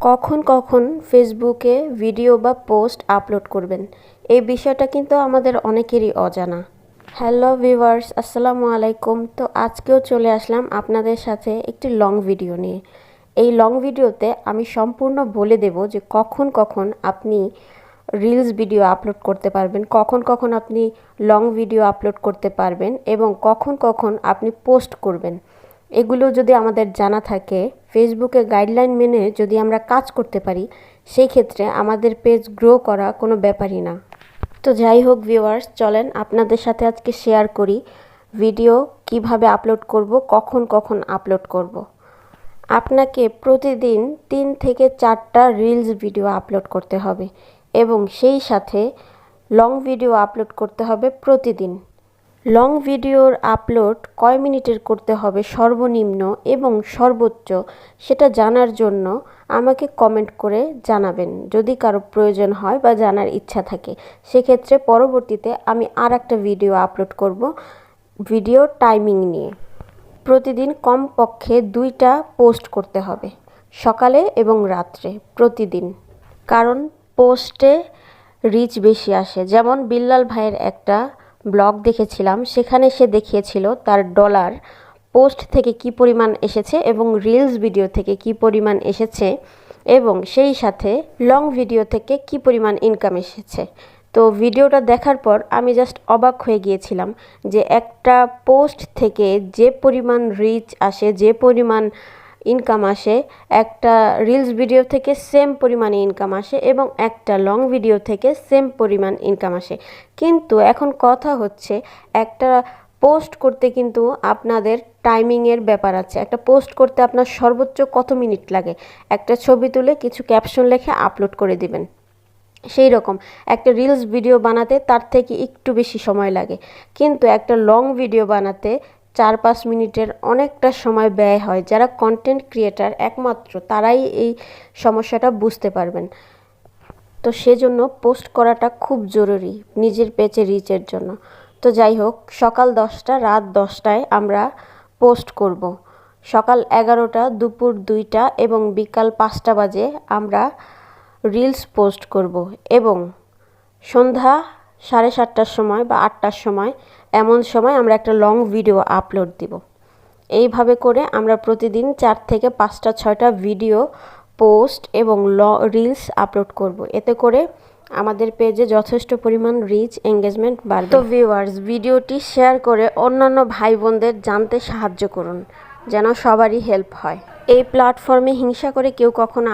কখন কখন ফেসবুকে ভিডিও বা পোস্ট আপলোড করবেন, এই বিষয়টা কিন্তু আমাদের অনেকেরই অজানা। হ্যালো ভিউয়ার্স, আসসালামু আলাইকুম। তো আজকেও চলে আসলাম আপনাদের সাথে একটি লং ভিডিও নিয়ে। এই লং ভিডিওতে আমি সম্পূর্ণ বলে দেব যে কখন কখন আপনি রিলস ভিডিও আপলোড করতে পারবেন, কখন কখন আপনি লং ভিডিও আপলোড করতে পারবেন এবং কখন কখন আপনি পোস্ট করবেন। এগুলো যদি আমাদের জানা থাকে, ফেসবুকে গাইডলাইন মেনে যদি আমরা কাজ করতে পারি, সেই ক্ষেত্রে আমাদের পেজ গ্রো করা কোনো ব্যাপারই না। তো যাই হোক ভিউয়ার্স, চলেন আপনাদের সাথে আজকে শেয়ার করি ভিডিও কিভাবে আপলোড করব, কখন কখন আপলোড করব। আপনাকে প্রতিদিন 3 থেকে 4টা রিলস ভিডিও আপলোড করতে হবে এবং সেই সাথে লং ভিডিও আপলোড করতে হবে প্রতিদিন। লং ভিডিওর আপলোড কয় মিনিটের করতে হবে সর্বনিম্ন এবং সর্বোচ্চ, সেটা জানার জন্য আমাকে কমেন্ট করে জানাবেন যদি কারো প্রয়োজন হয় বা জানার ইচ্ছা থাকে। সেক্ষেত্রে পরবর্তীতে আমি একটা ভিডিও আপলোড করব ভিডিও টাইমিং নিয়ে। প্রতিদিন কমপক্ষে 2টা পোস্ট করতে হবে, সকালে এবং রাত্রে প্রতিদিন, কারণ পোস্টে রিচ বেশি আসে। যেমন বিল্লাল ভাইয়ের একটা ব্লগ দেখেছিলাম, সেখানে সে দেখিয়েছিল তার ডলার পোস্ট থেকে কি পরিমাণ এসেছে এবং রিলস ভিডিও থেকে কি পরিমাণ এসেছে এবং সেই সাথে লং ভিডিও থেকে কি পরিমাণ ইনকাম এসেছে। তো ভিডিওটা দেখার পর আমি জাস্ট অবাক হয়ে গিয়েছিলাম যে একটা পোস্ট থেকে যে পরিমাণ রিচ আসে, যে পরিমাণ ইনকাম আসে, একটা রিলস ভিডিও থেকে সেম পরিমাণে ইনকাম আসে এবং একটা লং ভিডিও থেকে সেম পরিমাণ ইনকাম আসে। কিন্তু এখন কথা হচ্ছে, একটা পোস্ট করতে কিন্তু আপনাদের টাইমিংয়ের ব্যাপার আছে। একটা পোস্ট করতে আপনার সর্বোচ্চ কত মিনিট লাগে? একটা ছবি তুলে কিছু ক্যাপশন লিখে আপলোড করে দিবেন। সেই রকম একটা রিলস ভিডিও বানাতে তার থেকে একটু বেশি সময় লাগে, কিন্তু একটা লং ভিডিও বানাতে 4-5 মিনিটের অনেকটা সময় ব্যয় হয়। যারা কন্টেন্ট ক্রিয়েটার একমাত্র তারাই এই সমস্যাটা বুঝতে পারবেন। তো সেজন্য পোস্ট করাটা খুব জরুরি নিজের পেজে রিচের জন্য। তো যাই হোক, সকাল 10টা রাত 10টায় আমরা পোস্ট করব। সকাল 11টা, দুপুর 2টা এবং বিকাল 5টা বাজে আমরা রিলস পোস্ট করব এবং সন্ধ্যা 7:30টার সময় বা 8টার সময়, এমন সময় আমরা একটা লং ভিডিও আপলোড দিব। এইভাবে করে আমরা প্রতিদিন 4 থেকে 5টা 6টা ভিডিও পোস্ট এবং রিলস আপলোড করব। এতে করে আমাদের পেজে যথেষ্ট পরিমাণ রিচ, এঙ্গেজমেন্ট বাড়বে। তো ভিউয়ার্স, ভিডিওটি শেয়ার করে অন্যান্য ভাই বোনদের জানতে সাহায্য করুন, যেন সবারই হেল্প হয়। এই প্ল্যাটফর্মে হিংসা করে কেউ কখনো